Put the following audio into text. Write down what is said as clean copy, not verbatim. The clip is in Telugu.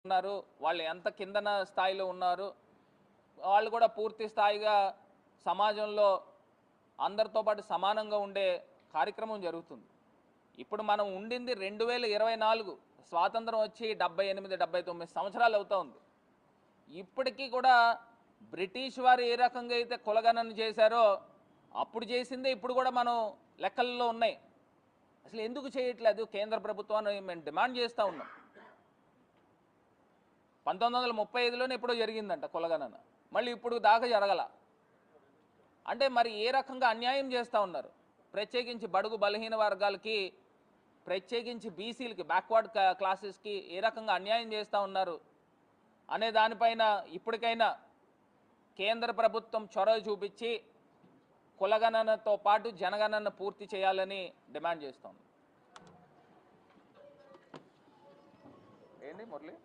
ఉన్నారు, వాళ్ళు ఎంత కిందన స్థాయిలో ఉన్నారు, వాళ్ళు కూడా పూర్తి స్థాయిగా సమాజంలో అందరితో పాటు సమానంగా ఉండే కార్యక్రమం జరుగుతుంది. ఇప్పుడు మనం ఉండింది 2024, స్వాతంత్రం వచ్చి 78 79 సంవత్సరాలు అవుతా ఉంది. ఇప్పటికీ కూడా బ్రిటిష్ వారు ఏ రకంగా అయితే కులగణన చేశారో అప్పుడు చేసిందే ఇప్పుడు కూడా మనం లెక్కల్లో ఉన్నాయి. అసలు ఎందుకు చేయట్లేదు కేంద్ర ప్రభుత్వాన్ని మేము డిమాండ్ చేస్తూ ఉన్నాం. 1935లోనే ఎప్పుడో జరిగిందంట కులగణన, మళ్ళీ ఇప్పుడు దాకా జరగల. అంటే మరి ఏ రకంగా అన్యాయం చేస్తూ ఉన్నారు, ప్రత్యేకించి బడుగు బలహీన వర్గాలకి, ప్రత్యేకించి బీసీలకి, బ్యాక్వర్డ్ క్లాసెస్కి ఏ రకంగా అన్యాయం చేస్తూ ఉన్నారు అనే దానిపైన ఇప్పటికైనా కేంద్ర ప్రభుత్వం చొరవ చూపించి కులగణనతో పాటు జనగణన పూర్తి చేయాలని డిమాండ్ చేస్తాం. ఏంటి మురళి?